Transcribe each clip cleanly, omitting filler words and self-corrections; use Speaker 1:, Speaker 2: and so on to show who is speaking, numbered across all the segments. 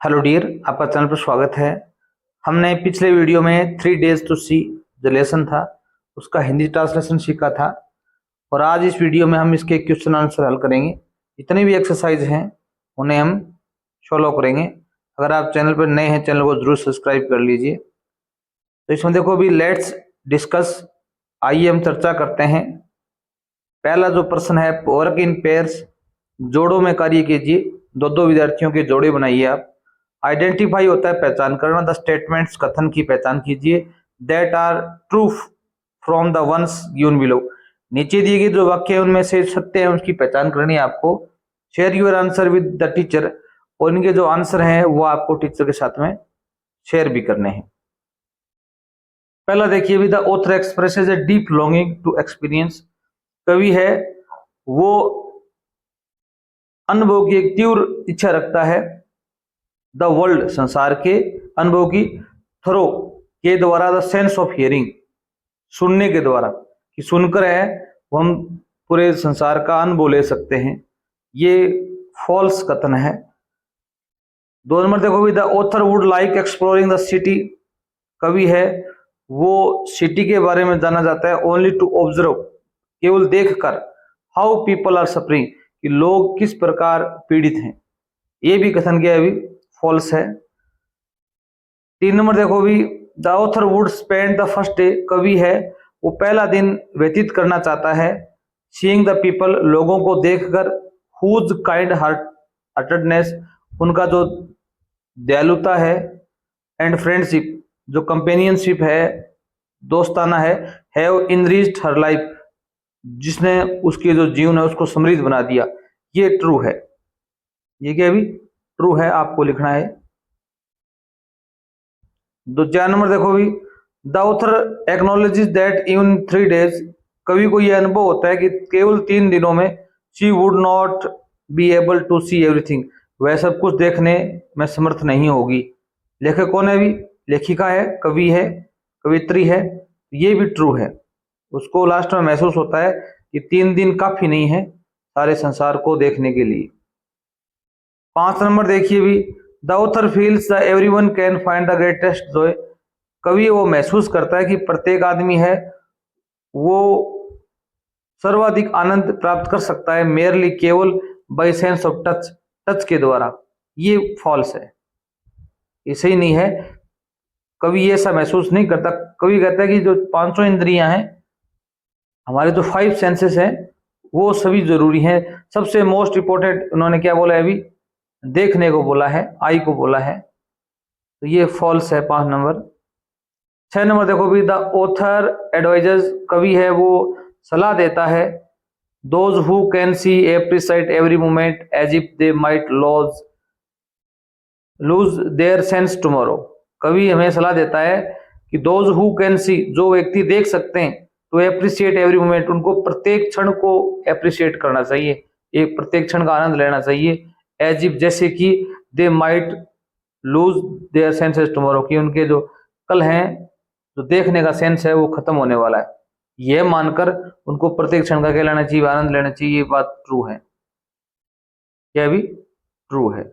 Speaker 1: Hello dear, आपका channel पर स्वागत है। हमने पिछले वीडियो में 3 days टू सी जो लेसन था उसका हिंदी ट्रांसलेशन सीखा था और आज इस वीडियो में हम इसके क्वेश्चन आंसर हल करेंगे। जितने भी एक्सरसाइज हैं उन्हें हम सॉल्व करेंगे। अगर आप चैनल पर नए हैं, चैनल को जरूर सब्सक्राइब कर लीजिए। तो इसमें देखो, अभी लेट्स डिस्कस, आइए हम चर्चा करते हैं। पहला जो प्रश्न है, वर्क इन पेयर्स, जोड़ों में कार्य कीजिए। दो दो विद्यार्थियों के जोड़े बनाइए आप। आइडेंटिफाई होता है पहचान करना, द स्टेटमेंट्स कथन की पहचान कीजिए, that are true from the ones given below. नीचे दिए गए जो वाक्य है उनमें से सत्य है उसकी पहचान करनी है आपको। Share your answer with the teacher, और इनके जो आंसर हैं वो आपको टीचर के साथ में शेयर भी करने हैं। पहला देखिए, with the author expresses a deep longing to experience. कवि है वो अनुभव की एक तीव्र इच्छा रखता है, द वर्ल्ड संसार के, अनुभव की, थ्रो के द्वारा, द सेंस ऑफ हियरिंग सुनने के द्वारा, कि सुनकर है वो हम पूरे संसार का अनुभव ले सकते हैं। ये फॉल्स कथन है। 2 नंबर देखो, भी the author would like exploring the city. कवि है वो सिटी के बारे में जाना जाता है ओनली टू ऑब्जर्व, केवल देखकर, हाउ पीपल आर सफरिंग, कि लोग किस प्रकार पीड़ित हैं। ये भी कथन क्या है, अभी फॉल्स है। 3 नंबर देखो, भी the author would spend the first day. कवि है वो पहला दिन व्यतीत करना चाहता है, सीइंग द पीपल, लोगों को देखकर, हुज काइंड हार्टेडनेस, उनका जो दयालुता है, एंड फ्रेंडशिप, जो कंपेनियनशिप है, दोस्ताना है, हैव इनरिच्ड हर लाइफ, जिसने उसके जो जीवन है उसको समृद्ध बना दिया। ये ट्रू है। ये क्या अभी ट्रू है, आपको लिखना है। 4 नंबर देखो, भी the author acknowledges that even 3 days। कवि को यह अनुभव होता है कि केवल 3 दिनों में she would not be able to see everything, वह सब कुछ देखने में समर्थ नहीं होगी। लेखक कौन है, अभी लेखिका है, कवि है, कवित्री है। ये भी ट्रू है। उसको लास्ट में महसूस होता है कि 3 दिन काफी नहीं है सारे संसार को देखने के लिए। 5 नंबर देखिए, भी the author feels the everyone can find the greatest Joy. कवि वो महसूस करता है कि प्रत्येक आदमी है वो सर्वाधिक आनंद प्राप्त कर सकता है, मेयरली, केवल, by sense of touch, touch के द्वारा। ये फॉल्स है, ये सही नहीं है। कवि ये ऐसा महसूस नहीं करता। कवि कहता है कि जो 500 इंद्रियां हैं, हमारे जो 5 सेंसेस हैं, वो सभी जरूरी हैं। सबसे मोस्ट इंपोर्टेंट उन्होंने क्या बोला है, अभी देखने को बोला है, आई को बोला है। तो ये फॉल्स है 5 नंबर। 6 नंबर देखो, भी द ऑथर एडवाइजर्स। कवि है वो सलाह देता है, those who can see appreciate every moment as if they might lose their sense tomorrow. कवि हमें सलाह देता है कि दोज हु कैन सी, जो व्यक्ति देख सकते हैं, तो एप्रिशिएट एवरी मोमेंट, उनको प्रत्येक क्षण को एप्रिशिएट करना चाहिए, एक प्रत्येक क्षण का आनंद लेना चाहिए। एज इफ, जैसे कि, दे might lose there senses tomorrow, कि उनके जो कल हैं, जो देखने का सेंस है वो खत्म होने वाला है। यह मानकर उनको प्रत्येक क्षण का क्या लेना चाहिए, आनंद लेना चाहिए। ये बात ट्रू है, क्या भी ट्रू है।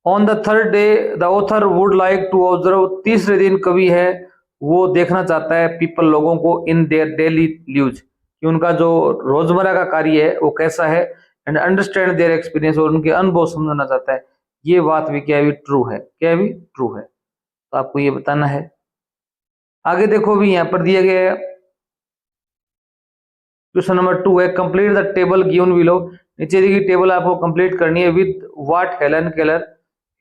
Speaker 1: On the third day the author would like to observe. तीसरे दिन कवि है वो देखना चाहता है, पीपल, लोगों को, इन देयर डेली ल्यूज, कि उनका जो रोजमर्रा का कार्य है वो कैसा है, एंड अंडरस्टैंड देयर एक्सपीरियंस, और उनके अनुभव समझना चाहता है। ये बात भी क्या भी ट्रू है, क्या भी ट्रू है। तो आपको ये बताना है। आगे देखो, भी यहाँ पर दिया गया है क्वेश्चन नंबर 2 है, complete the table given below. नीचे दी गई टेबल आपको कंप्लीट करनी है। With what Helen Keller,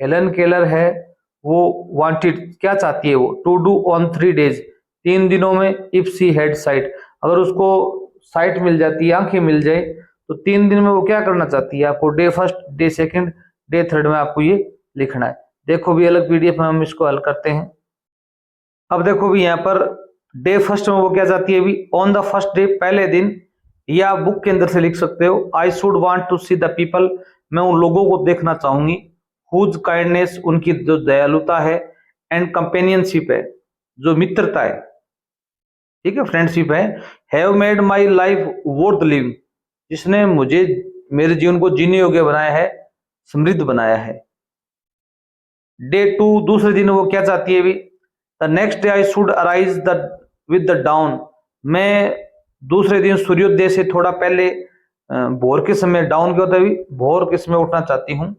Speaker 1: Helen Keller है वो वांटेड, क्या चाहती है वो, टू डू ऑन 3 days, 3 दिनों में, इफ सी हैड साइट, अगर उसको साइट मिल जाती है, आंखें मिल जाए, तो 3 दिन में वो क्या करना चाहती है। आपको day first, day second, day third में आपको ये लिखना है। देखो भी अलग पीडीएफ में हम इसको हल करते हैं। अब देखो भी यहाँ पर डे फर्स्ट में वो क्या चाहती है, भी ऑन द फर्स्ट डे, पहले दिन, या बुक के अंदर से लिख सकते हो, I should want to see the people, मैं उन लोगों को देखना चाहूंगी, हुज काइंडनेस, उनकी जो दयालुता है, एंड कंपेनियनशिप है, जो मित्रता है, ठीक है, फ्रेंडशिप है, have made my life worth living, जिसने मुझे, मेरे जीवन को जीने योग्य बनाया है, समृद्ध बनाया है। डे 2 दूसरे दिन वो क्या चाहती है अभी, the next day I should arise the with the down, मैं दूसरे दिन सूर्योदय से थोड़ा पहले भोर के समय, डाउन क्या होता है अभी, भोर के समय उठना चाहती हूँ।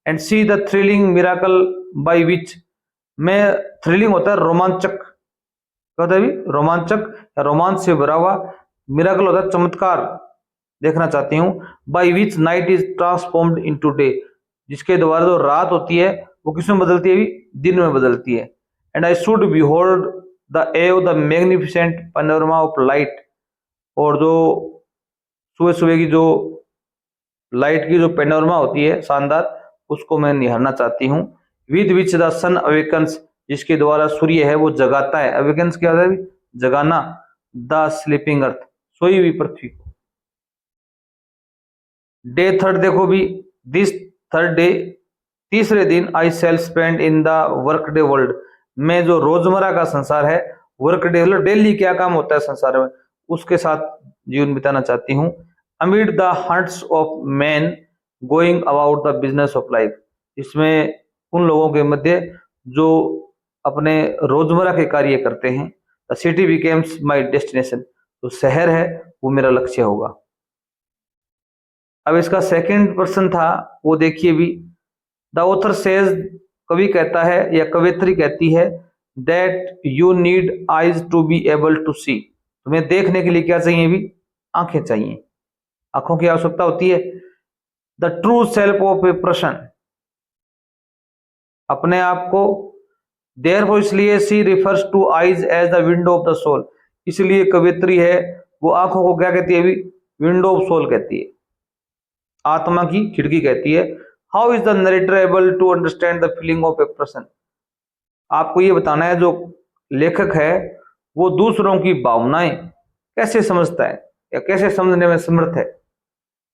Speaker 1: And see the thrilling miracle by which, मैं थ्रिलिंग होता है रोमांचक, क्या होता है अभी, रोमांचक या रोमांच से भरा हुआ, मिराकल होता है चमत्कार देखना चाहती हूँ। Bye which night is transformed into day, जिसके द्वारा जो रात होती है वो किसमें बदलती है अभी, दिन में बदलती है। And I should behold the awe the magnificent panorama of light, और जो सुबह सुबह की जो लाइट की जो पैनोरमा होती है शानदार, उसको मैं निहारना चाहती हूँ। With which the sun awakens, जिसके द्वारा सूर्य है वो जगाता है, अवेकन्स क्या होता है, जगाना, द स्लीपिंग अर्थ, सोई हुई पृथ्वी को। डे 3 देखो भी, दिस 3rd डे, तीसरे दिन I shall spend in the work day world, मैं जो रोजमर्रा का संसार है, वर्क डे मतलब डेली क्या काम होता है संसार में, उसके साथ जीवन बिताना चाहती हूँ। Amid the hunts of man going about the business of life, इसमें उन लोगों के मध्य जो अपने रोजमर्रा के कार्य करते हैं। The city becomes my destination, तो शहर है वो मेरा लक्ष्य होगा। अब इसका सेकंड पर्सन था वो देखिए भी, द ऑथर सेज, कवि कहता है या कवियत्री कहती है, that you need eyes to be able to see, तुम्हें देखने के लिए क्या चाहिए भी, आंखें चाहिए, आंखों की आवश्यकता होती है। The true self of a person, अपने आप को, देयरफॉर इसलिए she refers to eyes as the window of the soul, इसलिए कवियत्री है वो आंखों को क्या कहती है भी, विंडो ऑफ सोल कहती है, आत्मा की खिड़की कहती है। How is the narrator able to understand the feeling of a person, आपको ये बताना है जो लेखक है वो दूसरों की भावनाएं कैसे समझता है या कैसे समझने में समर्थ है,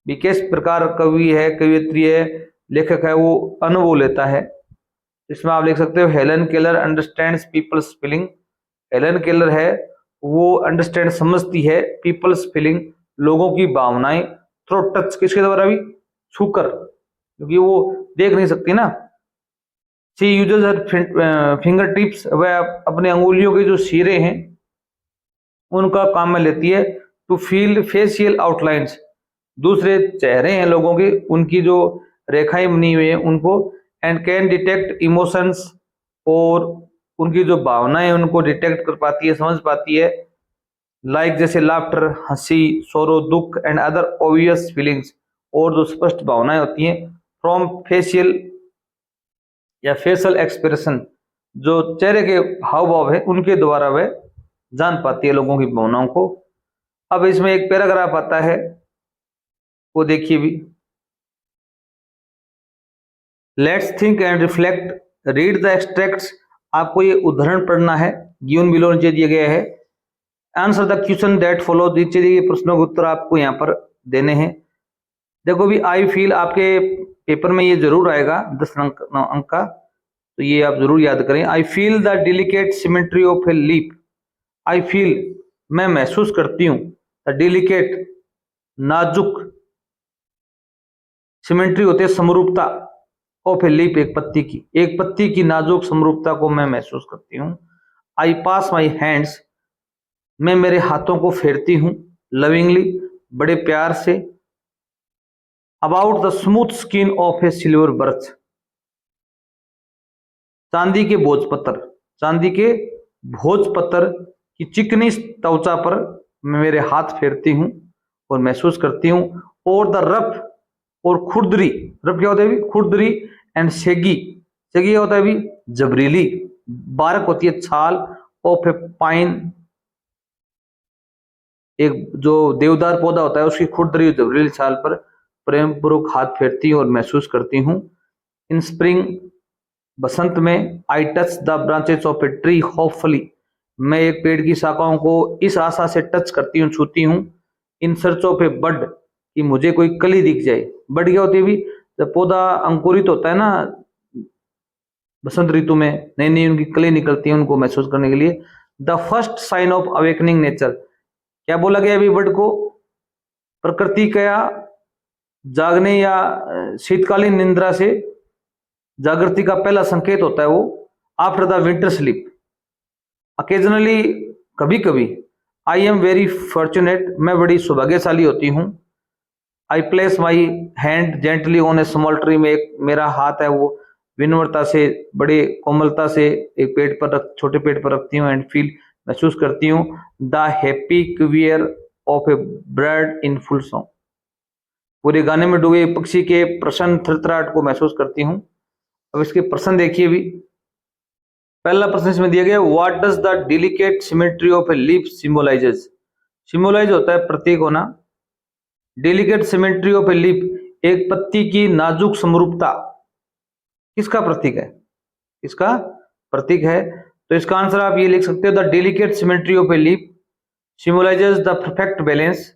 Speaker 1: भी किस प्रकार कवि है, कवियत्री है, लेखक है, वो अनुभव लेता है। इसमें आप लिख सकते हो, Helen Keller understands people's feeling, Helen Keller है वो अंडरस्टैंड समझती है पीपल्स फीलिंग, लोगों की भावनाएं, थ्रू टच, किसके द्वारा भी, छूकर, क्योंकि वो देख नहीं सकती ना। She uses her finger tips, वह अपने अंगुलियों के जो सिरे हैं उनका काम में लेती है। टू फील फेशियल आउटलाइंस, दूसरे चेहरे हैं लोगों के, उनकी जो रेखाएं बनी हुई हैं उनको। एंड कैन डिटेक्ट इमोशंस, और उनकी जो भावनाएं उनको डिटेक्ट कर पाती है, समझ पाती है। लाइक जैसे लाफ्टर, हंसी, सोरो, दुख एंड अदर ऑब्वियस फीलिंग्स, और जो स्पष्ट भावनाएं होती हैं फ्रॉम फेशियल या फेशियल एक्सप्रेशन, जो चेहरे के हाव भाव है उनके द्वारा वह जान पाती है लोगों की भावनाओं को। अब इसमें एक पैराग्राफ आता है वो देखिए भी, let's think and reflect, read the extracts, आपको ये उदाहरण पढ़ना है, गिवन बिलो नीचे दिया गया है। Answer the question that follow, नीचे दिए गए प्रश्नों के उत्तर आपको यहाँ पर देने हैं। देखो भी, आई फील, आपके पेपर में ये जरूर आएगा 10 अंक का, तो ये आप जरूर याद करें। I feel the delicate symmetry of a leaf, I feel, मैं महसूस करती हूँ, द डिलिकेट, नाजुक, सिमेट्री होती है समरूपता, ऑफ ए लीफ, एक पत्ती की नाजुक समरूपता को मैं महसूस करती हूँ। आई पास माई हैंड्स, मैं मेरे हाथों को फेरती हूँ, लविंगली, बड़े प्यार से। About the smooth skin of A silver birch, चांदी के भोजपत्र, चांदी के भोजपत्र की चिकनी त्वचा पर मैं मेरे हाथ फेरती हूँ और महसूस करती हूँ। और द रफ, और खुरदरी, रफ क्या होता है भी, खुरदरी, एंड सेगी, सेगी क्या होता है भी, जबरीली, बारक होती है छाल, ऑफ ए पाइन, एक जो देवदार पौधा होता है उसकी खुरदरी जबरीली छाल पर प्रेम पूर्वक हाथ फेरती हूँ और महसूस करती हूँ। इन स्प्रिंग, बसंत में, I touch the branches of a tree hopefully, मैं एक पेड़ की शाखाओं को इस आशा से टच करती हूँ, छूती हूँ। इन सर्च ऑफ ए बड, कि मुझे कोई कली दिख जाए, बड क्या होती है भी, जब पौधा अंकुरित होता है ना बसंत ऋतु में, नई नई उनकी कली निकलती है, उनको महसूस करने के लिए। The first sign of awakening nature, क्या बोला गया अभी बर्ड को, प्रकृति का जागने या शीतकालीन निंद्रा से जागृति का पहला संकेत होता है वो after the winter sleep. Occasionally, कभी कभी, आई एम वेरी फॉर्चुनेट, मैं बड़ी सौभाग्यशाली होती हूँ। I place my hand gently on A small tree, में एक मेरा हाथ है वो विनम्रता से, बड़े कोमलता से एक पेड़ पर छोटे पेड़ पर रखती हूँ। एंड फील, महसूस करती हूँ the happy queer of A bird in full song, पूरे गाने में डूबे पक्षी के प्रसन्न थरथराहट को महसूस करती हूँ। अब इसके प्रश्न देखिए भी। पहला प्रश्न इसमें दिया गया, what does the delicate symmetry of a leaf symbolises. Symbolise होता है प्रतीक होना। Delicate symmetry of a leaf, एक पत्ती की नाजुक समरूपता, किसका प्रतीक है? इसका प्रतीक है। तो इसका आंसर आप ये लिख सकते हो, the delicate symmetry of a leaf symbolizes the perfect balance,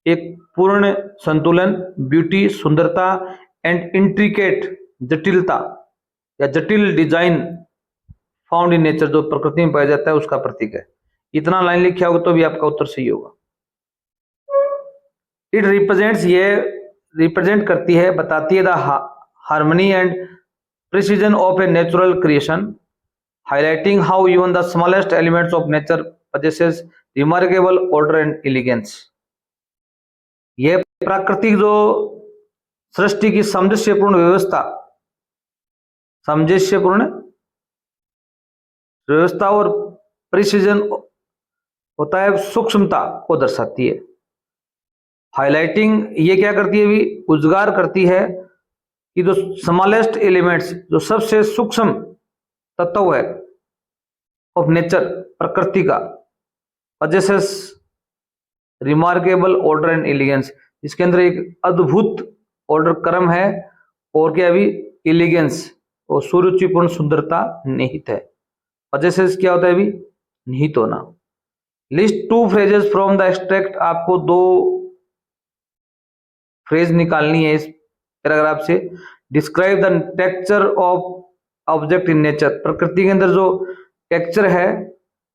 Speaker 1: एक पूर्ण संतुलन, ब्यूटी, सुंदरता, एंड इंट्रिकेट, जटिलता या जटिल डिजाइन फाउंड इन नेचर, जो प्रकृति में पाया जाता है, उसका प्रतीक है। इतना लाइन लिखा होगा तो भी आपका उत्तर सही होगा। इट रिप्रेजेंट्स, ये रिप्रेजेंट करती है, बताती है the harmony and precision of a natural creation, highlighting how even the smallest elements of nature possesses remarkable order and elegance. यह प्राकृतिक जो सृष्टि की सामंजस्यपूर्ण व्यवस्था, सामंजस्यपूर्ण व्यवस्था और प्रिसीजन होता है, सूक्ष्मता को दर्शाती है। हाईलाइटिंग, ये क्या करती है भी, उजागर करती है कि जो स्मॉलेस्ट एलिमेंट्स, जो सबसे सूक्ष्म तत्व है ऑफ नेचर, प्रकृति का, possesses remarkable order and elegance, इसके अंदर एक अद्भुत ऑर्डर, क्रम है, और क्या भी, एलिगेंस और सुरुचिपूर्ण सुंदरता निहित है। possesses क्या होता है भी, निहित होना। List two phrases from the extract, आपको दो फ्रेज निकालनी है इस पैराग्राफ से। Describe the texture of object in nature, प्रकृति के अंदर जो टेक्सचर है,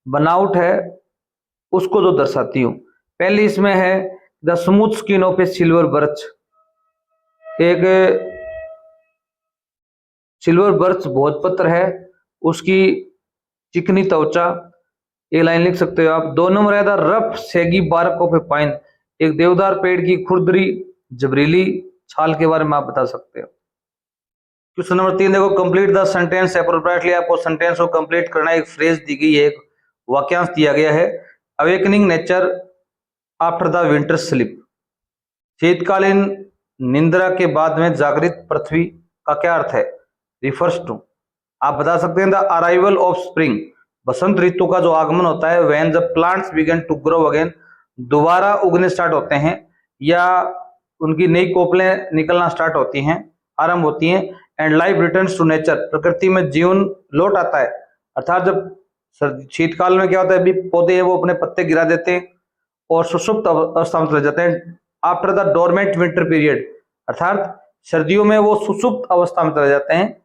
Speaker 1: बनावट है, उसको जो दर्शाती हूँ। पहली इसमें है the smooth skin of A silver birch, एक सिल्वर बर्च भोजपत्र है, उसकी चिकनी त्वचा, एक लाइन लिख सकते हो आप। 2 नंबर है the rough saggy bark of a pine, एक देवदार पेड़ की खुरदरी जबरीली छाल के बारे में आप बता सकते हो। क्वेश्चन नंबर 3 देखो, कंप्लीट द सेंटेंस एप्रोप्रिएटली, आपको सेंटेंस को कंप्लीट करना है। एक फ्रेज दी गई है, एक वाक्यांश दिया गया है, awakening nature after the winter sleep, शीतकालीन निंद्रा के बाद में जागृत पृथ्वी का क्या अर्थ है? रिफर्स टू, आप बता सकते हैं द अराइवल ऑफ स्प्रिंग, बसंत ऋतु का जो आगमन होता है, when the plants begin to grow again, दोबारा उगने स्टार्ट होते हैं या उनकी नई कोपलें निकलना स्टार्ट होती हैं, आरंभ होती हैं। And life returns to nature, प्रकृति में जीवन लौट आता है। अर्थात जब शीतकाल में क्या होता है भी, पौधे हैं वो अपने पत्ते गिरा देते हैं और सुषुप्त अवस्था में चले जाते हैं। After the dormant winter period, अर्थात सर्दियों में वो सुषुप्त अवस्था में चले जाते हैं,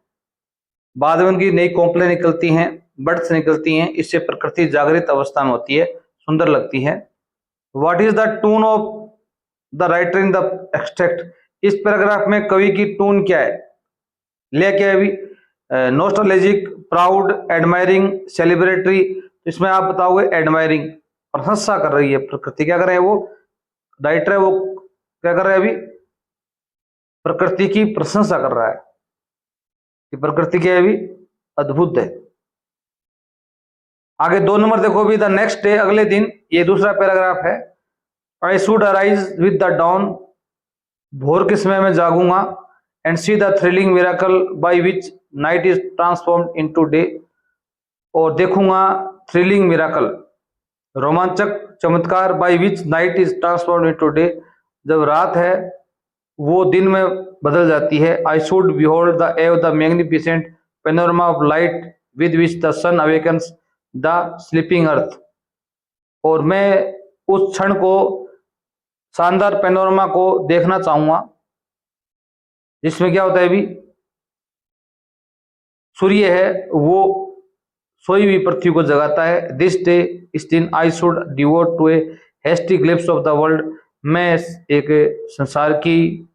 Speaker 1: बाद में उनकी नई कोंपलें निकलती हैं, बर्ड्स निकलती हैं, इससे प्रकृति जागृत अवस्था में होती है, सुंदर लगती है। What is the tone of the writer in the extract, इस पैराग्राफ में कवि की टून क्या है, ले क्या है भी, नॉस्टैल्जिक, प्राउड, एडमायरिंग, सेलिब्रेटरी। इसमें आप बताओगे एडमायरिंग, प्रशंसा कर रही है प्रकृति, क्या कर रहे हैं वो राइटर है, वो क्या कर रहा है अभी, प्रकृति की प्रशंसा कर रहा है कि प्रकृति क्या है अभी, अद्भुत है। आगे 2 नंबर देखो भी, द नेक्स्ट डे, अगले दिन, ये दूसरा पैराग्राफ है। I should arise with the dawn, भोर के समय में जागूंगा, and see the thrilling miracle by which night is transformed into day, और देखूंगा थ्रिलिंग मिरेकल, रोमांचक चमत्कार, by which night is transformed into day, जब रात है वो दिन में बदल जाती है। I should behold the awe the magnificent panorama of light with which the sun awakens the sleeping earth, और मैं उस क्षण को, शानदार पेनोरमा को देखना चाहूंगा जिसमें क्या होता है भी, सूर्य है वो सोई हुई पृथ्वी को जगाता है। दिस डे, इस दिन, I should devote to a hasty glimpse of the world, मैं एक संसार की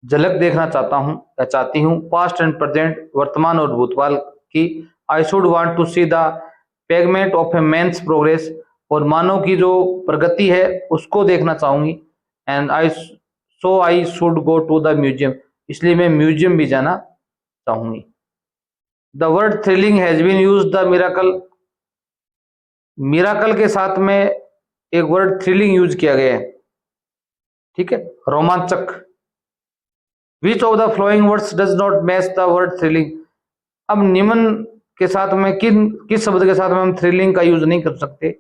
Speaker 1: झलक देखना चाहता हूँ या चाहती हूँ, पास्ट एंड प्रेजेंट, वर्तमान और भूतकाल की। I should want to see the pageant of a man's progress, और मानव की जो प्रगति है उसको देखना चाहूंगी। And I should go to the museum, इसलिए मैं म्यूजियम भी जाना चाहूंगी। The word thrilling has been use the miracle, miracle के साथ में एक वर्ड थ्रिलिंग यूज किया गया है, ठीक है, रोमांचक। Which of the flowing words does not match the word thrilling, अब निम्न के साथ में किस शब्द के साथ में हम थ्रिलिंग का यूज नहीं कर सकते।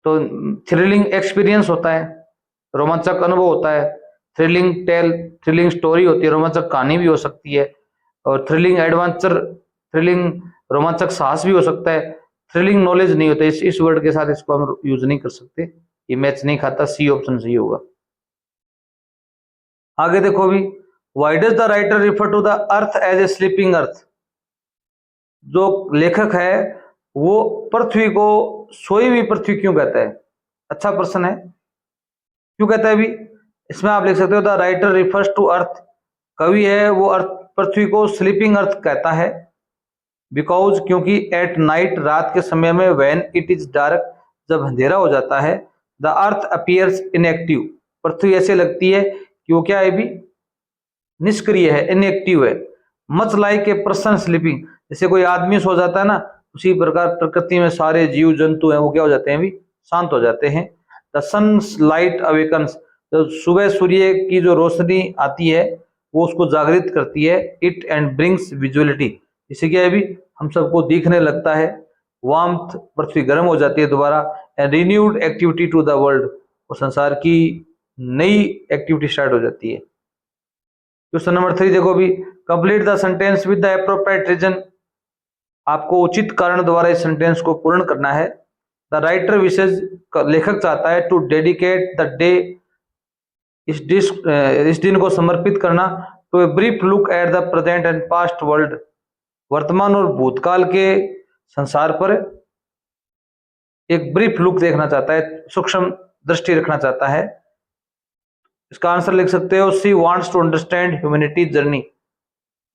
Speaker 1: तो थ्रिलिंग एक्सपीरियंस होता है, रोमांचक अनुभव होता है। थ्रिलिंग टेल, थ्रिलिंग स्टोरी होती है, रोमांचक कहानी भी हो सकती है। और थ्रिलिंग एडवेंचर, थ्रिलिंग रोमांचक साहस भी हो सकता है। थ्रिलिंग नॉलेज नहीं होता, इस वर्ड के साथ इसको हम यूज नहीं कर सकते, ये मैच नहीं खाता, सी ऑप्शन सही होगा। आगे देखो अभी, why does the writer refer to the earth as a sleeping earth, जो लेखक है वो पृथ्वी को सोई हुई पृथ्वी क्यों कहता है? अच्छा प्रश्न है, क्यों कहता है अभी? इसमें आप लिख सकते हो the writer refers to earth, कवि है वो अर्थ, पृथ्वी को स्लीपिंग अर्थ कहता है। बिकॉज, क्योंकि एट नाइट, रात के समय में, व्हेन इट इज डार्क, जब अंधेरा हो जाता है, द अर्थ अपीयर्स इनएक्टिव, पृथ्वी ऐसे लगती है कि वो क्या है अभी? निष्क्रिय है, इनएक्टिव है। Much like a person sleeping, जैसे कोई आदमी सो जाता है ना, उसी प्रकार प्रकृति में सारे जीव जंतु हैं वो क्या हो जाते हैं अभी? शांत हो जाते हैं। द सन लाइट अवेकन्स, तो सुबह सूर्य की जो रोशनी आती है वो उसको जागृत करती है। इट एंड ब्रिंग्स विजुअलिटी, इसे क्या है अभी? हम सबको दिखने लगता है। वार्मथ, पृथ्वी गर्म हो जाती है दोबारा। And renewed activity to the world, और संसार की नई एक्टिविटी स्टार्ट हो जाती है। क्वेश्चन नंबर 3 देखो अभी, complete the sentence with the appropriate reason, आपको उचित कारण द्वारा इस सेंटेंस को पूर्ण करना है। द राइटर विशेष, लेखक चाहता है टू डेडिकेट द डे, इस दिन को समर्पित करना। To a brief look at the present and past world, वर्तमान और भूतकाल के संसार पर एक ब्रीफ लुक देखना चाहता है, सूक्ष्म दृष्टि रखना चाहता है। इसका आंसर लिख सकते हो, she wants to understand humanity journey,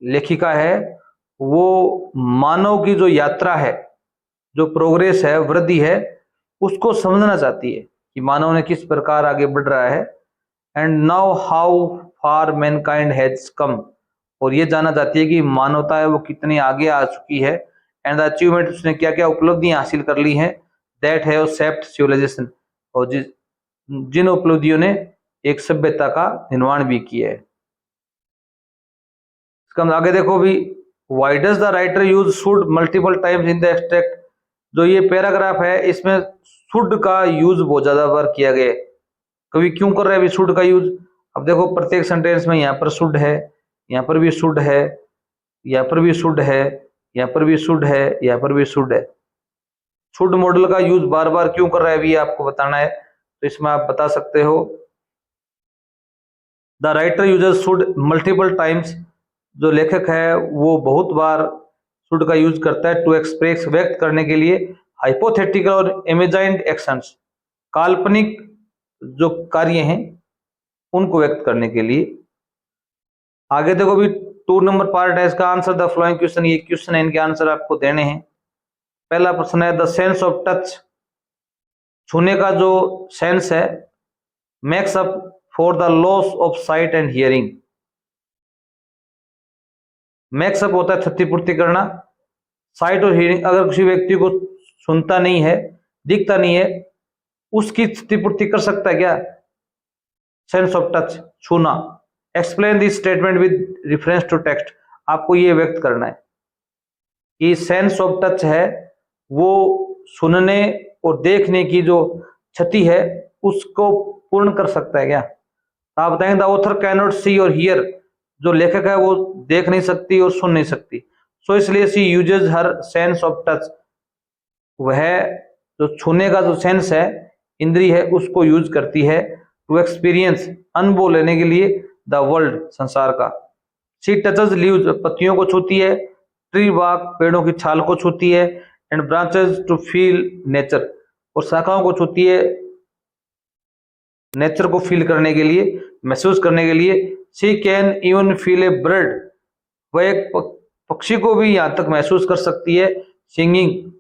Speaker 1: लेखिका है वो मानव की जो यात्रा है, जो प्रोग्रेस है, वृद्धि है, उसको समझना चाहती है कि मानव ने किस प्रकार आगे बढ़ रहा है। And now how far Mankind has come, और ये जानना चाहती है कि मानवता है वो कितनी आगे आ चुकी है। एंड द अचीवमेंट, उसने क्या क्या उपलब्धियां हासिल कर ली हैं। दैट हैव शेप्ड सिविलाइजेशन, और जिन उपलब्धियों ने एक सभ्यता का निर्माण भी किया है। इसका आगे देखो भी, why does the writer use should multiple times in the extract, जो ये पैराग्राफ है इसमें शुड का यूज बहुत ज्यादा बार किया गया है। कवि क्यों कर रहा है अभी शुड का यूज? अब देखो प्रत्येक सेंटेंस में यहाँ पर शुड है, यहाँ पर भी शुड है, यहाँ पर भी शुड है, यहाँ पर भी शुड है, यहाँ पर भी शुड है। शुड मॉडल का यूज बार बार क्यों कर रहा है अभी आपको बताना है, तो इसमें आप बता सकते हो। The writer uses should multiple times, जो लेखक है वो बहुत बार शुड का यूज करता है टू एक्सप्रेस, व्यक्त करने के लिए, हाइपोथेटिकल और इमेजाइंड एक्शंस, काल्पनिक जो कार्य हैं उनको व्यक्त करने के लिए। आगे देखो भी 2 नंबर पार्ट है इसका, आंसर द फ्लोइंग क्वेश्चन, ये क्वेश्चन है, इनके आंसर आपको देने हैं। पहला प्रश्न है, द सेंस ऑफ टच, छूने का जो सेंस है, makes up for the loss of site and hearing, makes up होता है क्षतिपूर्ति करना, साइट और हियरिंग, अगर किसी व्यक्ति को सुनता नहीं है, दिखता नहीं है, उसकी क्षतिपूर्ति कर सकता है क्या? सेंस ऑफ टच, छूना। Explain this statement with reference to text, आपको ये व्यक्त करना है कि सेंस ऑफ टच है वो सुनने और देखने की जो क्षति है उसको पूर्ण कर सकता है क्या? आप बताएंगे द ऑथर कैन नॉट सी और हियर, जो लेखक है वो देख नहीं सकती और सुन नहीं सकती, सो इसलिए she uses her sense of touch, वह जो छूने का जो सेंस है, इंद्री है, उसको यूज करती है टू एक्सपीरियंस, अनुभव लेने के लिए, द वर्ल्ड, संसार का। शी टचेज लीव्स, पत्तियों को छूती है। ट्री बार्क, पेड़ों की छाल को छूती है। And branches to feel nature, और शाखाओं को छूती है नेचर को फील करने के लिए, महसूस करने के लिए। She can even feel a bird, वह एक पक्षी को भी यहाँ तक महसूस कर सकती है। Singing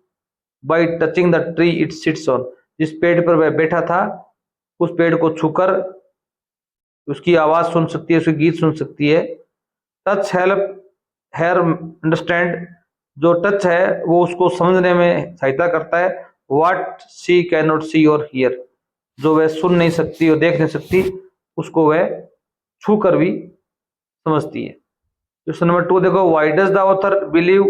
Speaker 1: by touching the tree it sits on, जिस पेड़ पर वह बैठा था उस पेड़ को छूकर उसकी आवाज सुन सकती है, उसके गीत सुन सकती है। टच हेल्प हेयर अंडरस्टैंड, जो टच है वो उसको समझने में सहायता करता है। व्हाट शी कैन नॉट सी और हियर, जो वह सुन नहीं सकती और देख नहीं सकती उसको वह छू कर भी समझती है। क्वेश्चन नंबर 2 देखो, why does the author believe,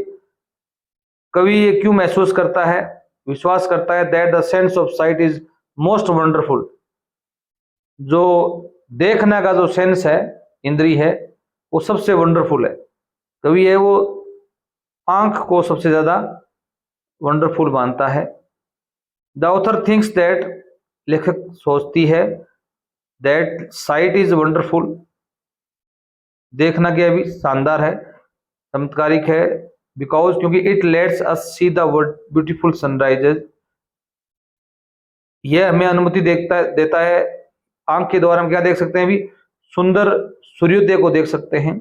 Speaker 1: कवि ये क्यों महसूस करता है, विश्वास करता है, that the sense of site is most wonderful, जो देखने का जो सेंस है, इंद्री है, वो सबसे वंडरफुल है। कवि है वो आंख को सबसे ज्यादा वंडरफुल मानता है। द ऑथर थिंक्स दैट, लेखक सोचती है, दैट साइट इज वंडरफुल, देखना क्या भी शानदार है, चमत्कारिक है, बिकॉज क्योंकि it let's us C the beautiful sunrises, यह हमें अनुमति देता है, आंख के द्वारा हम क्या देख सकते हैं भी, सुंदर सूर्योदय को देख सकते हैं।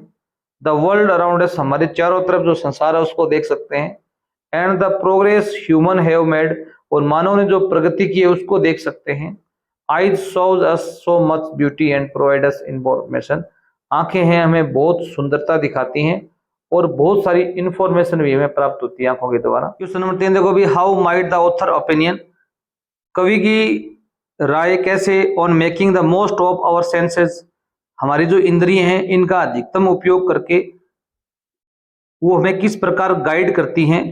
Speaker 1: द वर्ल्ड अराउंड अस, हमारे चारों तरफ जो संसार है उसको देख सकते हैं। And the progress human have made, और मानव ने जो प्रगति की है उसको देख सकते हैं। Eyes shows us so much beauty and provide us information, आंखें हैं हमें बहुत सुंदरता दिखाती हैं और बहुत सारी इंफॉर्मेशन भी हमें प्राप्त होती है आंखों के द्वारा। क्वेश्चन नंबर 3 देखो भी, how might the author opinion, कवि की राय कैसे, on making the most of our senses, हमारी जो इंद्रिय हैं इनका अधिकतम उपयोग करके वो हमें किस प्रकार गाइड करती हैं।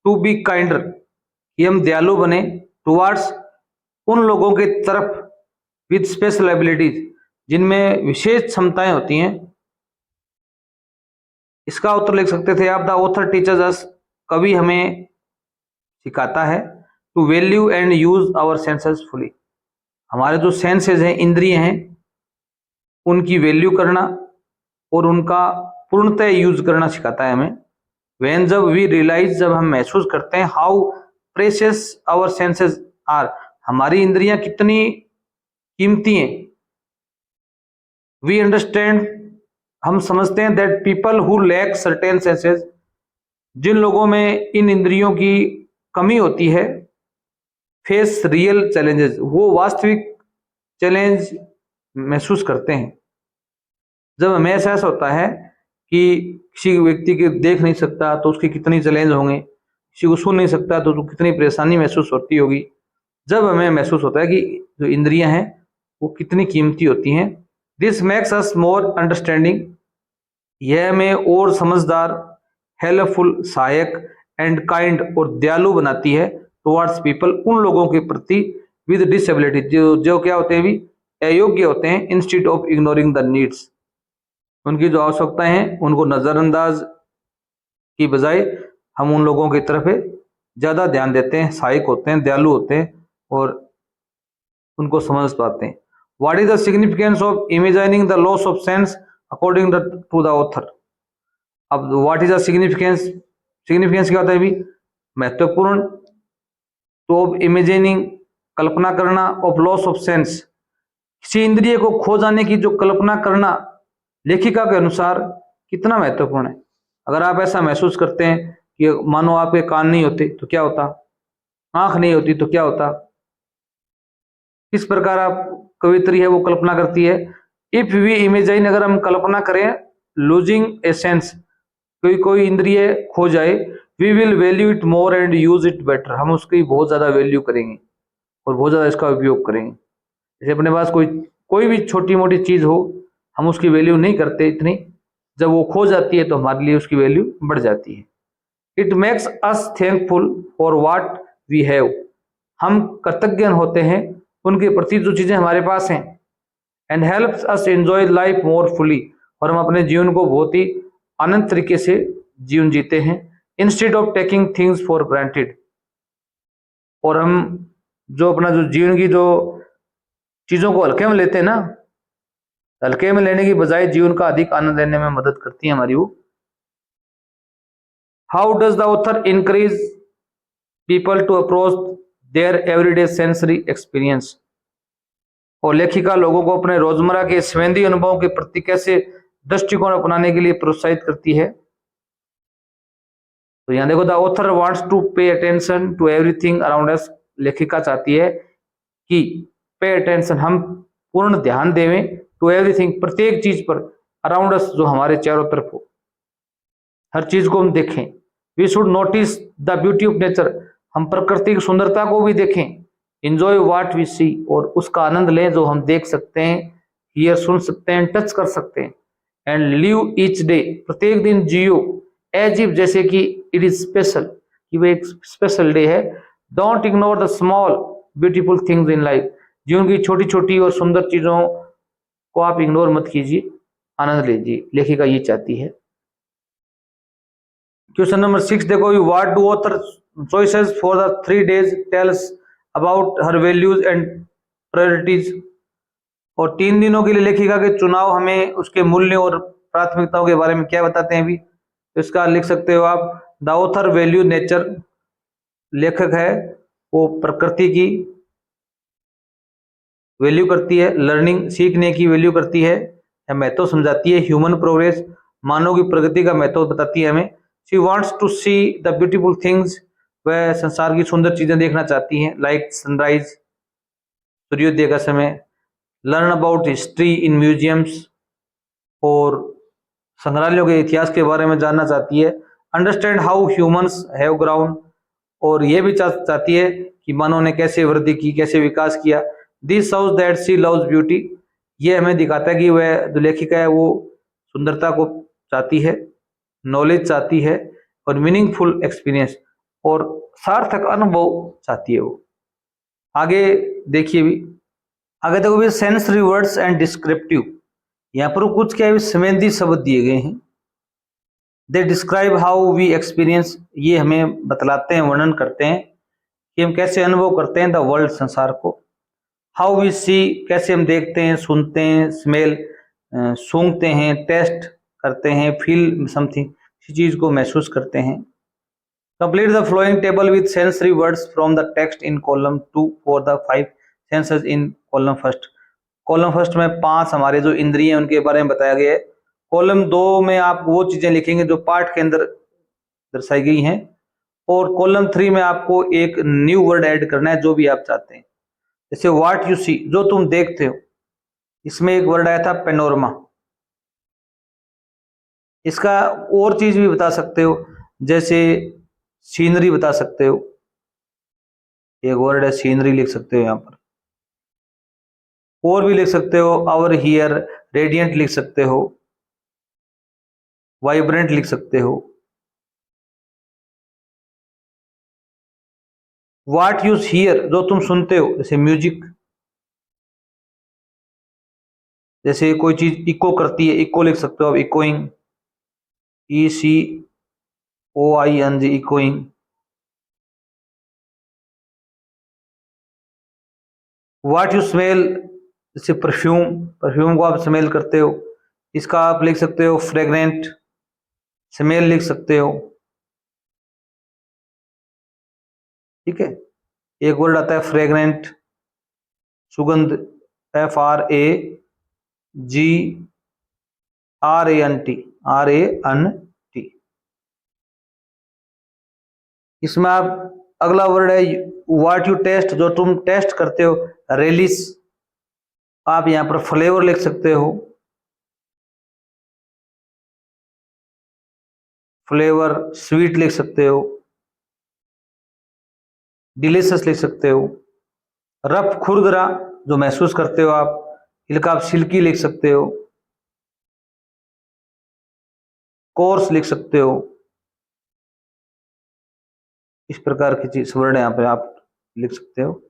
Speaker 1: टू बी काइंडर, कि हम दयालु बने, टुवार्ड्स, उन लोगों के तरफ, विद स्पेशल एबिलिटीज, जिनमें विशेष क्षमताएं होती हैं। इसका उत्तर लिख सकते थे आप, द ऑथर टीचर्स अस, कवि हमें सिखाता है, to value and use our senses fully, हमारे जो सेंसेस हैं, इंद्रिय हैं, उनकी वैल्यू करना और उनका पूर्णतः यूज करना सिखाता है हमें। व्हेन, जब वी रियलाइज, जब हम महसूस करते हैं, how precious our senses are, हमारी इंद्रियां कितनी कीमती हैं। वी अंडरस्टैंड, हम समझते हैं, that people who lack certain senses, जिन लोगों में इन इंद्रियों की कमी होती है, फेस रियल चैलेंजेस, वो वास्तविक चैलेंज महसूस करते हैं। जब हमें एहसास होता है कि किसी व्यक्ति के देख नहीं सकता तो उसके कितनी चैलेंज होंगे, किसी को सुन नहीं सकता तो उसको कितनी परेशानी महसूस होती होगी, जब हमें महसूस होता है कि जो इंद्रियां हैं वो कितनी कीमती होती हैं। This makes us more understanding, यह हमें और समझदार, हेल्पफुल, सहायक, एंड काइंड, और दयालु बनाती है, टुवर्ड्स पीपल, उन लोगों के प्रति, विद डिसेबिलिटी, जो क्या होते हैं भी, अयोग्य होते हैं, instead of ignoring the needs, उनकी जो आवश्यकताएं हैं उनको नजरअंदाज की बजाय हम उन लोगों की तरफ ज्यादा ध्यान देते हैं, सहायक होते हैं, दयालु होते हैं और उनको समझ पाते हैं। What is the significance of imagining the loss of sense according to the author, अब what is the significance, significance क्या होता है भी, महत्वपूर्ण, तो ऑफ इमेजिनिंग, कल्पना करना, ऑफ लॉस ऑफ सेंस, किसी इंद्रिय को खो जाने की जो कल्पना करना लेखिका के अनुसार कितना महत्वपूर्ण है। अगर आप ऐसा महसूस करते हैं कि मानो आपके कान नहीं होते तो क्या होता, आंख नहीं होती तो क्या होता, किस प्रकार आप कवित्री है वो कल्पना करती है। इफ वी इमेजाइन, अगर हम कल्पना करें, लूजिंग ए सेंस, कोई इंद्रिय खो जाए, we will value it more and use it better, हम उसकी बहुत ज्यादा वैल्यू करेंगे और बहुत ज्यादा इसका उपयोग करेंगे। जैसे अपने पास कोई भी छोटी मोटी चीज हो, हम उसकी वैल्यू नहीं करते इतनी, जब वो खो जाती है तो हमारे लिए उसकी वैल्यू बढ़ जाती है। It makes us thankful for what we have, हम कृतज्ञ होते हैं उनके प्रति जो चीजें हमारे पास हैं। And helps us enjoy life more fully, और हम अपने जीवन को बहुत ही आनंद तरीके से जीवन जीते हैं। Instead of taking things for granted, और हम जो अपना जो जीवन की जो चीजों को हल्के में लेते हैं ना, हल्के में लेने की बजाय जीवन का अधिक आनंद लेने में मदद करती है हमारी वो। How does the author encourage people to approach their everyday sensory experience, और लेखिका लोगों को अपने रोजमर्रा के संवेदी अनुभवों के प्रति कैसे दृष्टिकोण अपनाने के लिए प्रोत्साहित करती है। तो यहाँ देखो, the author wants to pay attention to everything around us. लेखिका चाहती है कि पे अटेंशन, हम पूर्ण ध्यान देवें, टू एवरीथिंग, प्रत्येक चीज पर, अराउंड अस, जो हमारे चारों तरफ हो, हर चीज को हम देखें। We should notice the beauty of nature, हम प्रकृति की सुंदरता को भी देखें। इंजॉय व्हाट वी सी, और उसका आनंद लें जो हम देख सकते हैं, हियर, सुन सकते हैं, टच कर सकते हैं। एंड लिव ईच डे, प्रत्येक दिन जियो, एज इफ, जैसे कि इट इज स्पेशल, कि वो एक स्पेशल डे है। Don't ignore the small beautiful things in life, जीवन की छोटी छोटी और सुंदर चीजों को आप इग्नोर मत कीजिए, आनंद लीजिए, लेखिका ये चाहती है। क्वेश्चन नंबर 6 देखो, what do author choices for the 3 days tells about her values and priorities. और 3 दिनों के लिए लेखिका के चुनाव हमें उसके मूल्यों और प्राथमिकताओं के बारे में क्या बताते हैं। अभी इसका लिख सकते हो आप, द ऑथर वैल्यू नेचर, लेखक है वो प्रकृति की वैल्यू करती है, लर्निंग, सीखने की वैल्यू करती है, महत्व समझाती है, ह्यूमन प्रोग्रेस, मानव की प्रगति का महत्व बताती है हमें। She wants to see the beautiful things, वह संसार की सुंदर चीजें देखना चाहती हैं, लाइक सनराइज, सूर्योदय का समय। Learn about history in museums, और संग्रहालयों के इतिहास के बारे में जानना चाहती है। Understand how humans have ground, और ये भी चाहती है कि मानव ने कैसे वृद्धि की, कैसे विकास किया। This shows that she loves beauty, ये हमें दिखाता है कि वह जो लेखिका है वो सुंदरता को चाहती है, नॉलेज चाहती है, और मीनिंगफुल एक्सपीरियंस, और सार्थक अनुभव चाहती है वो। आगे देखिए भी, आगे देखो भी, सेंसरी वर्ड्स एंड डिस्क्रिप्टिव, यहाँ पर कुछ क्या है, संवेदी शब्द दिए गए हैं। They describe how we experience, ये हमें बतलाते हैं, वर्णन करते हैं कि हम कैसे अनुभव करते हैं द वर्ल्ड, संसार को। हाउ वी सी, कैसे हम देखते हैं, सुनते हैं, स्मेल, सूंघते हैं, टेस्ट करते हैं, फील समथिंग, किसी चीज को महसूस करते हैं। Complete the flowing table with sensory words from the text in column 2 for the 5 senses in column first. Column first में 5 हमारे जो इंद्रिय उनके बारे में बताया गया है। कॉलम 2 में आप वो चीजें लिखेंगे जो पाठ के अंदर दर्शाई गई हैं, और कॉलम 3 में आपको एक न्यू वर्ड ऐड करना है जो भी आप चाहते हैं। जैसे व्हाट यू सी, जो तुम देखते हो, इसमें एक वर्ड आया था पेनोरमा, इसका और चीज भी बता सकते हो, जैसे सीनरी बता सकते हो, एक वर्ड है सीनरी, लिख सकते हो यहाँ पर। और भी लिख सकते हो, आवर हियर, रेडियंट लिख सकते हो, वाइब्रेंट लिख सकते हो। व्हाट यू हियर, जो तुम सुनते हो, जैसे म्यूजिक, जैसे कोई चीज इको करती है, इको लिख सकते हो आप, echoing, ECOING, echoing. What you smell, जैसे परफ्यूम, परफ्यूम को आप स्मेल करते हो, इसका आप लिख सकते हो फ्रेग्रेंट, स्मेल लिख सकते हो। ठीक है, एक वर्ड आता है फ्रेग्रेंट, सुगंध, FRAGRANT। इसमें आप अगला वर्ड है व्हाट यू टेस्ट, जो तुम टेस्ट करते हो, रेलिस, आप यहां पर फ्लेवर लिख सकते हो, फ्लेवर, स्वीट लिख सकते हो, डिलीशियस लिख सकते हो। रफ, खुरदरा, जो महसूस करते हो आप, इनका आप सिल्की लिख सकते हो, कोर्स लिख सकते हो। इस प्रकार की चीज वर्ड यहाँ पे आप लिख सकते हो।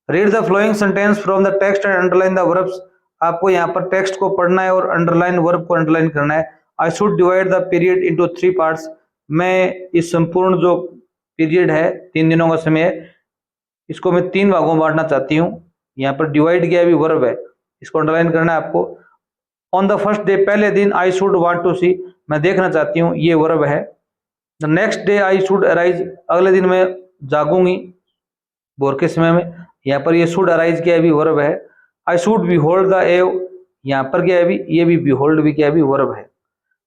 Speaker 1: Read the following sentence from the text and underline the verbs, आपको यहाँ पर टेक्स्ट को पढ़ना है और अंडरलाइन वर्ब को अंडरलाइन करना है। I should divide the period into 3 parts, मैं इस संपूर्ण जो पीरियड है, 3 दिनों का समय है, इसको मैं 3 भागों में बांटना चाहती हूँ। यहाँ पर डिवाइड किया भी वर्ब है, इसको अंडरलाइन करना है आपको। ऑन द फर्स्ट डे, पहले दिन, आई शुड वांट टू सी, मैं देखना चाहती हूँ, ये वर्ब है। The next day I should arise, अगले दिन मैं जागूंगी, भोर के समय में, यहाँ पर ये शुड अराइज किया भी वर्ब है। I should behold the above, यहाँ पर क्या है अभी, ये भी behold भी क्या है अभी वर्ब है।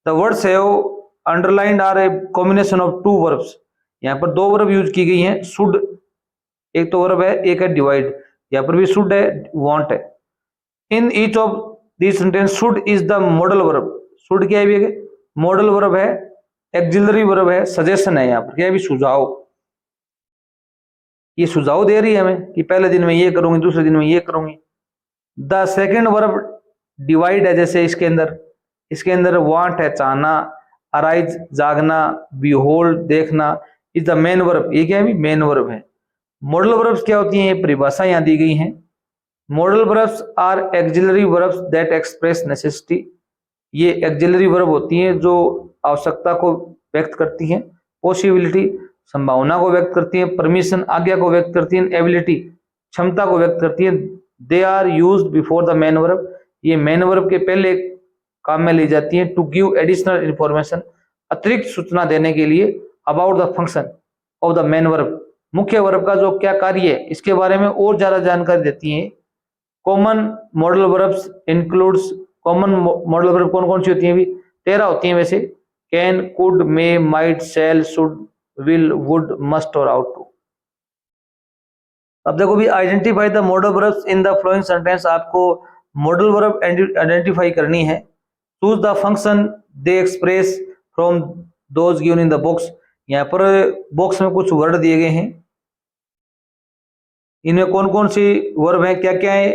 Speaker 1: The words have underlined are a combination of two verbs, यहाँ पर दो वर्ब यूज की गई हैं। शुड एक तो वर्ब है, एक है डिवाइड, यहाँ पर भी शुड है, वांट है। In each of this sentence should is the modal verb, should क्या है मॉडल वर्ब है, एक्सिलरी वर्ब है, सजेशन है, यहाँ पर क्या है सुझाव, ये सुझाव दे रही है हमें कि पहले दिन में ये करूंगी, दूसरे दिन में ये करूंगी। द सेकेंड वर्ब डिवाइड है, जैसे इसके अंदर वांट है चाहना, अराइज जागना, बिहोल्ड देखना, इज द मेन वर्ब, ये क्या है मेन वर्ब है। मॉडल वर्ब्स क्या होती हैं, ये परिभाषा यहाँ दी गई हैं। Modal verbs are auxiliary verbs that express necessity, ये एक्सिलरी वर्ब होती हैं जो आवश्यकता को व्यक्त करती हैं। पॉसिबिलिटी संभावना को व्यक्त करती हैं। परमिशन आज्ञा को व्यक्त करती हैं। एबिलिटी क्षमता को व्यक्त करती हैं। They are used before the main verb, ये मेन वर्ब के पहले काम में ली जाती हैं। टू गिव एडिशनल इंफॉर्मेशन, अतिरिक्त सूचना देने के लिए। About the function of the main verb, मुख्य वर्ब का जो क्या कार्य है इसके बारे में और ज्यादा जानकारी देती हैं। Common modal verbs includes, common modal verb कौन कौन सी होती हैं अभी 13 होती हैं वैसे, can, could, may, might, shall, should, will, would, must और आउट टू। अब देखो भी identify the modal verbs in the following sentence, आपको मॉडल वर्ब आइडेंटिफाई करनी है। Choose the function they express from those given in the box, यहाँ पर box में कुछ वर्ड दिए गए हैं, इनमें कौन कौन सी वर्ब है, क्या क्या है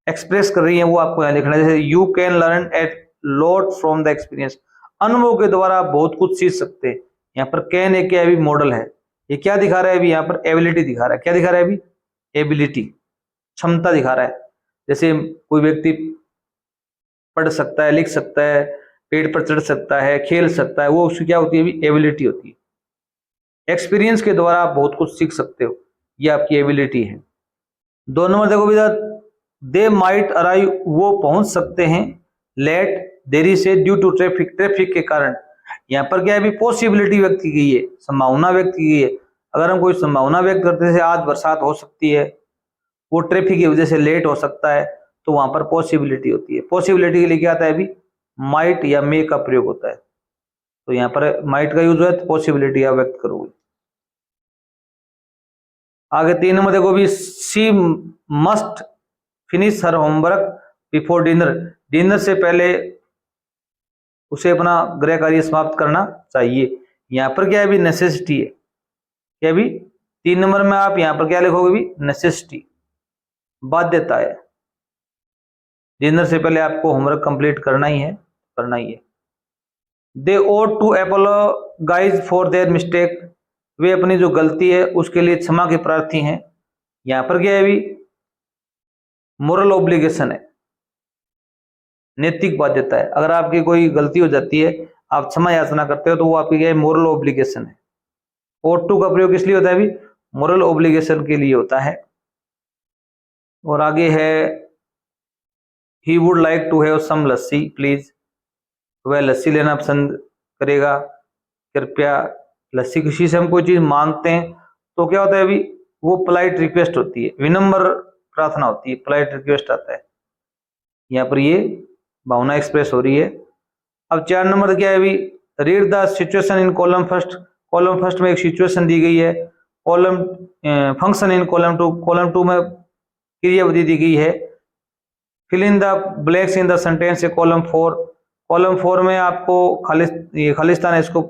Speaker 1: एक्सप्रेस कर रही है वो आपको यहाँ लिखना है। जैसे you can learn at lot from the experience, अनुभव के द्वारा आप बहुत कुछ सीख सकते हैं। यहाँ पर कैन एक क्या अभी मॉडल है, ये क्या दिखा रहा है अभी यहाँ पर एबिलिटी दिखा रहा है। क्या दिखा रहा है अभी एबिलिटी, क्षमता दिखा रहा है। जैसे कोई व्यक्ति पढ़ सकता है, लिख सकता है, पेड़ पर चढ़ सकता है, खेल सकता है, वो उसकी क्या होती है अभी एबिलिटी होती है। एक्सपीरियंस के द्वारा आप बहुत कुछ सीख सकते हो, ये आपकी एबिलिटी है। 2 नंबर देखो भैया, दे माइट अराइव, वो पहुंच सकते हैं, लेट देरी से, ड्यू टू ट्रैफिक, ट्रैफिक के कारण। यहाँ पर क्या है अभी पॉसिबिलिटी व्यक्त की गई है, संभावना व्यक्त की गई है। अगर हम कोई संभावना व्यक्त करते हैं आज बरसात हो सकती है, वो ट्रैफिक की वजह से लेट हो सकता है, तो वहां पर पॉसिबिलिटी होती है। पॉसिबिलिटी के लिए क्या आता है अभी माइट या मे का प्रयोग होता है, तो यहाँ पर माइट का यूज है तो पॉसिबिलिटी आप व्यक्त करोगे। आगे 3 नंबर देखो भी, she must finish her homework before dinner, dinner से पहले उसे अपना गृह कार्य समाप्त करना चाहिए। यहाँ पर क्या है भी नेसेसिटी है, क्या भी 3 नंबर में आप यहाँ पर क्या लिखोगे भी नेसेसिटी, बाध्यता है, डिनर से पहले आपको होमवर्क कंप्लीट करना ही है, करना ही है। दे ओट to apologise for their mistake, वे अपनी जो गलती है उसके लिए क्षमा के प्रार्थी हैं। यहाँ पर क्या है भी मोरल ऑब्लिगेशन है, नैतिक बाध्यता है। अगर आपकी कोई गलती हो जाती है, आप क्षमा याचना करते हो, तो वो आपकी क्या है मोरल ऑब्लिगेशन है। ओट टू का प्रयोग किस लिए होता है अभी मोरल ऑब्लिगेशन के लिए होता है। और आगे है he would like to have some lassi please, वह लस्सी लेना पसंद करेगा, कृपया। लस्सी किसी से हम कोई चीज मांगते हैं तो क्या होता है अभी वो पोलाइट रिक्वेस्ट होती है, विनम्र प्रार्थना होती है, पोलाइट रिक्वेस्ट आता है। यहाँ पर ये भावना एक्सप्रेस हो रही है। अब 4 नंबर क्या है अभी, read the situation in column first, column first में एक सिचुएशन दी गई है, column function in column two में क्रियाविधि दी गई है। Fill in the blanks in the sentence है कॉलम 4, कॉलम 4 में आपको खालिस्तान है इसको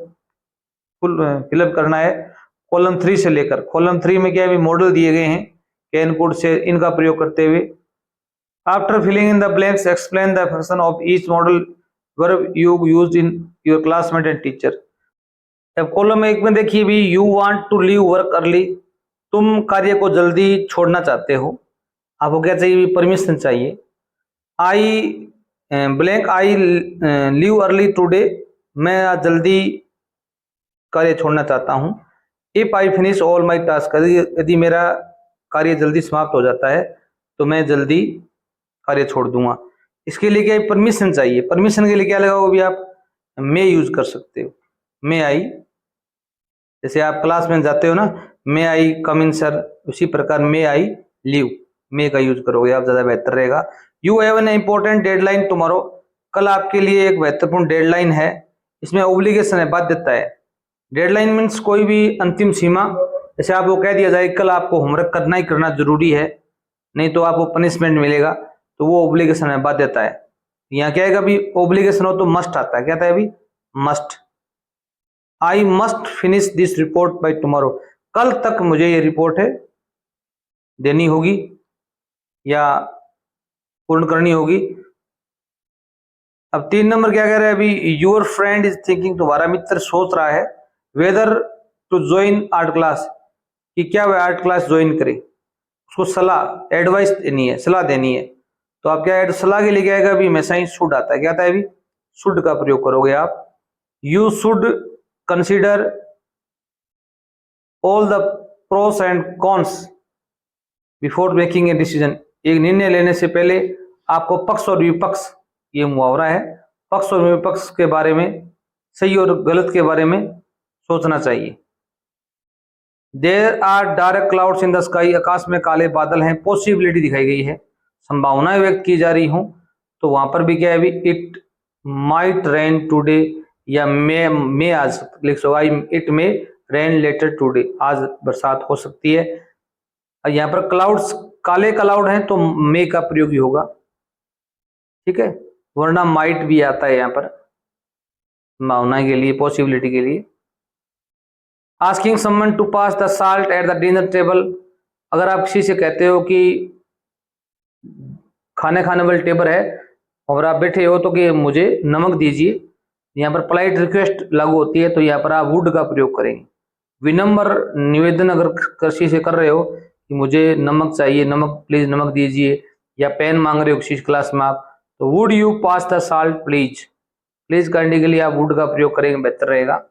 Speaker 1: फुल फिलअप करना है। कॉलम 3 से लेकर कॉलम 3 में क्या है मॉडल दिए गए हैं, कैन, कुड से, इनका प्रयोग करते हुए। After filling in the blanks explain the function of each modal verb you used in your classmate and teacher. अब कॉलम 1 में देखिए भी you want to leave work early, तुम कार्य को जल्दी छोड़ना चाहते हो, आपको क्या चाहिए परमिशन चाहिए। आई blank I leave early today, मैं आज जल्दी कार्य छोड़ना चाहता हूँ। If I finish all my task, यदि मेरा कार्य जल्दी समाप्त हो जाता है तो मैं जल्दी कार्य छोड़ दूंगा। इसके लिए क्या परमिशन चाहिए, परमिशन के लिए क्या लगाओ भी आप मे यूज कर सकते हो। मे आई, जैसे आप क्लास में जाते हो ना, मे आई कम इन सर, उसी प्रकार मे आई लीव, मे का यूज करोगे आप, ज्यादा बेहतर रहेगा। You have an important deadline tomorrow, कल आपके लिए एक महत्वपूर्ण डेडलाइन है। इसमें ओब्लिगेशन है, बाध्यता है। डेडलाइन मीन्स कोई भी अंतिम सीमा, जैसे आपको कह दिया जाए कल आपको होमवर्क करना ही करना जरूरी है, नहीं तो आपको पनिशमेंट मिलेगा, तो वो ओब्लिगेशन है, बाध्यता है। यहाँ क्या है, अभी ओब्लिगेशन हो तो मस्ट आता है, क्या था अभी, must. I must finish this report by tomorrow, कल तक मुझे ये रिपोर्ट है देनी होगी या पूर्ण करनी होगी। अब 3 नंबर क्या कह रहा है अभी, योर फ्रेंड इज थिंकिंग, तुम्हारा मित्र सोच रहा है, whether to join art class, कि क्या वह आर्ट क्लास ज्वाइन करे, उसको सलाह एडवाइस देनी है, सलाह देनी है। तो आप क्या सलाह के लिए क्या आएगा, अभी हमेशा ही शुड आता है, क्या आता है अभी, शुड का प्रयोग करोगे आप। You should consider all the pros and cons before making a decision, एक निर्णय लेने से पहले आपको पक्ष और विपक्ष, ये मुहावरा है, पक्ष और विपक्ष के बारे में, सही और गलत के बारे में सोचना चाहिए। There are dark clouds in the sky, आकाश में काले बादल हैं, पॉसिबिलिटी दिखाई गई है, संभावनाएं व्यक्त की जा रही हूं, तो वहां पर भी क्या है अभी, इट माइट रेन टुडे, या मे आज लिख सो, it may rain later today, आज बरसात हो सकती है। यहाँ पर क्लाउड्स काले क्लाउड हैं तो मे का प्रयोग ही होगा, ठीक है, वरना माइट भी आता है यहाँ पर संभावना के लिए, पॉसिबिलिटी के लिए। Asking someone to pass the salt at the dinner table, अगर आप किसी से कहते हो कि खाने वाले टेबल है और आप बैठे हो तो कि मुझे नमक दीजिए, यहाँ पर पोलाइट रिक्वेस्ट लागू होती है, तो यहाँ पर आप वुड का प्रयोग करेंगे। विनम्र निवेदन अगर किसी से कर रहे हो कि मुझे नमक चाहिए, नमक प्लीज नमक दीजिए, या पेन मांग रहे हो किसी क्लास में आप, तो would you pass the salt please, please करने के लिए आप वुड का प्रयोग करेंगे, बेहतर रहेगा।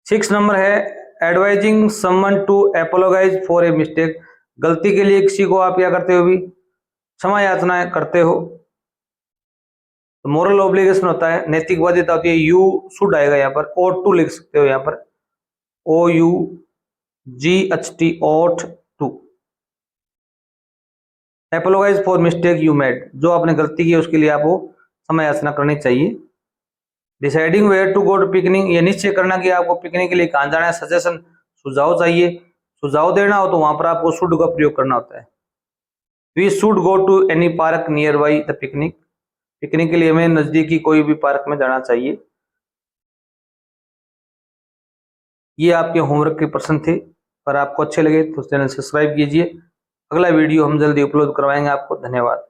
Speaker 1: 6 नंबर है advising someone to apologise for a mistake, गलती के लिए किसी को आप क्या करते हो भी, क्षमा याचना करते हो। तो मोरल ऑब्लिगेशन होता है, नैतिक बाध्यता होती है, यू शुड आएगा यहाँ पर, ओट टू लिख सकते हो यहाँ पर, OUGHT ought to apologize for mistake you made, जो आपने गलती की उसके लिए आपको क्षमा याचना करनी चाहिए। Deciding where to go to picnic, ये निश्चय करना कि आपको पिकनिक के लिए कहाँ जाना है, सजेशन सुझाव चाहिए, सुझाव देना हो तो वहां पर आपको शुड का प्रयोग करना होता है। We should go to any park near by the picnic, picnic के लिए हमें नजदीकी कोई भी पार्क में जाना चाहिए। ये आपके होमवर्क के प्रश्न थे, अगर आपको अच्छे लगे तो चैनल सब्सक्राइब कीजिए। अगला वीडियो हम जल्दी अपलोड करवाएंगे आपको। धन्यवाद।